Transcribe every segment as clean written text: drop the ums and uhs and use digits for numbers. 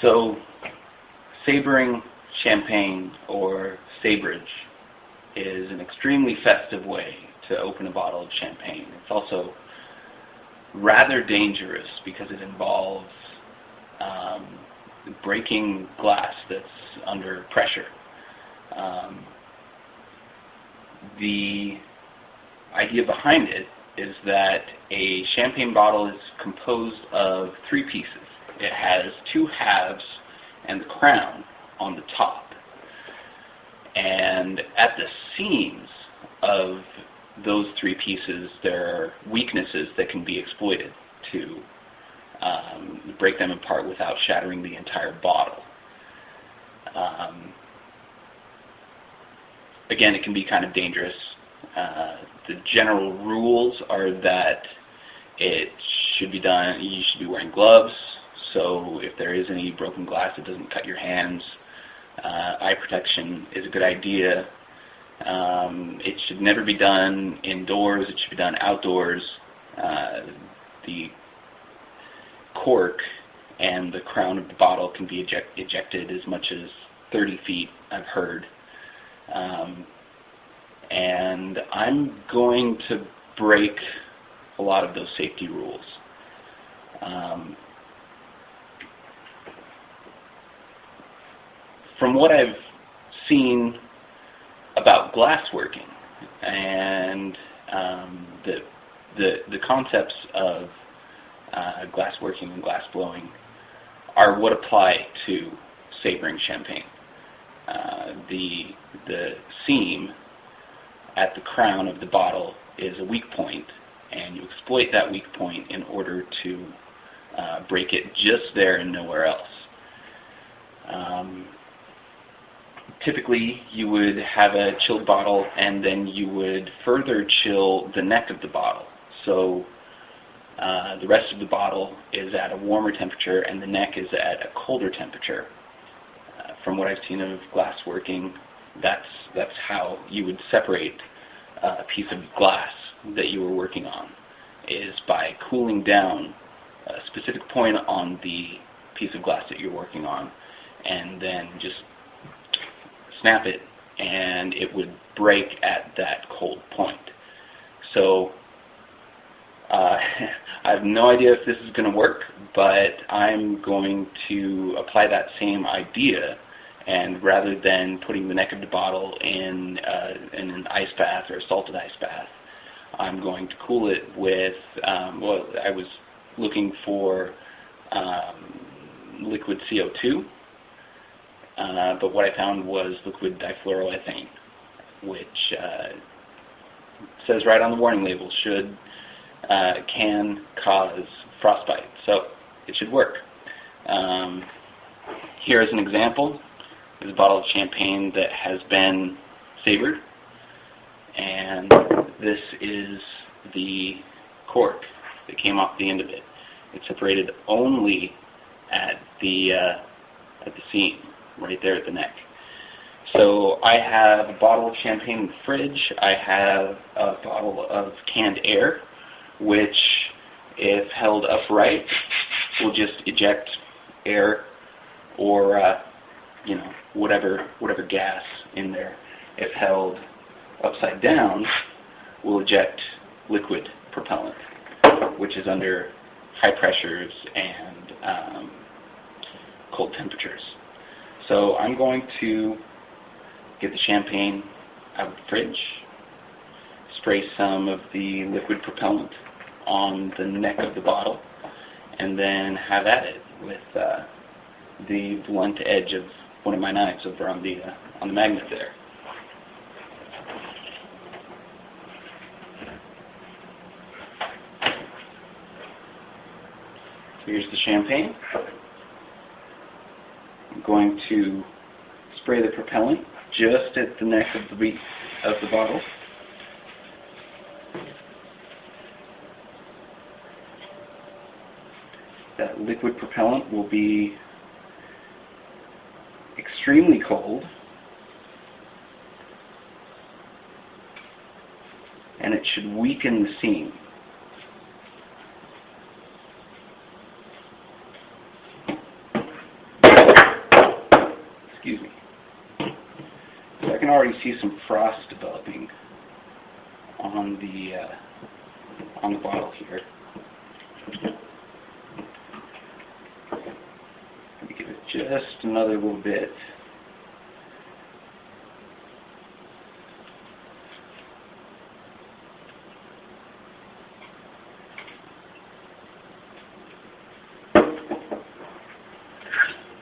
So, sabering champagne, or sabrage, is an extremely festive way to open a bottle of champagne. It's also rather dangerous because it involves breaking glass that's under pressure. The idea behind it is that a champagne bottle is composed of three pieces. It has two halves and the crown on the top. And at the seams of those three pieces, there are weaknesses that can be exploited to break them apart without shattering the entire bottle. Again, it can be kind of dangerous. The general rules are that it should be done, you should be wearing gloves, so if there is any broken glass, it doesn't cut your hands. Eye protection is a good idea. It should never be done indoors, it should be done outdoors. The cork and the crown of the bottle can be ejected as much as 30 feet, I've heard. And I'm going to break a lot of those safety rules. From what I've seen about glassworking and the concepts of glassworking and glassblowing are what apply to sabering champagne. The seam at the crown of the bottle is a weak point, and you exploit that weak point in order to break it just there and nowhere else. Typically, you would have a chilled bottle, and then you would further chill the neck of the bottle. So the rest of the bottle is at a warmer temperature, and the neck is at a colder temperature. From what I've seen of glassworking, that's how you would separate a piece of glass that you were working on, is by cooling down a specific point on the piece of glass that you're working on, and then just snap it, and it would break at that cold point. So I have no idea if this is going to work, but I'm going to apply that same idea, and rather than putting the neck of the bottle in an ice bath or a salted ice bath, I'm going to cool it with, well, I was looking for liquid CO2, but what I found was liquid difluoroethane, which says right on the warning label, can cause frostbite, so it should work. Here is an example. There's a bottle of champagne that has been sabered, and this is the cork that came off the end of it. It's separated only at the seam, right there at the neck. So I have a bottle of champagne in the fridge. I have a bottle of canned air, which, if held upright, will just eject air or whatever gas in there. If held upside down, will eject liquid propellant, which is under high pressures and cold temperatures. So I'm going to get the champagne out of the fridge, spray some of the liquid propellant on the neck of the bottle, and then have at it with the blunt edge of one of my knives over on the magnet there. So here's the champagne. I'm going to spray the propellant just at the neck of the bottle. That liquid propellant will be extremely cold, and it should weaken the seam. Excuse me. So I can already see some frost developing on the bottle here. Let me give it just another little bit.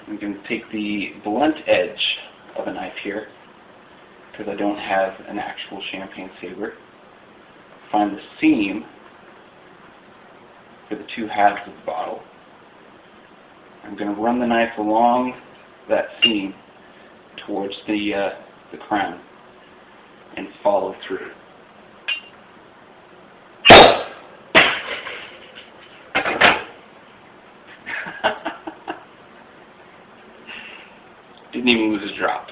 I'm going to take the blunt edge of a knife here, because I don't have an actual champagne saber. Find the seam for the two halves of the bottle. I'm going to run the knife along that seam towards the crown and follow through. Didn't even lose a drop.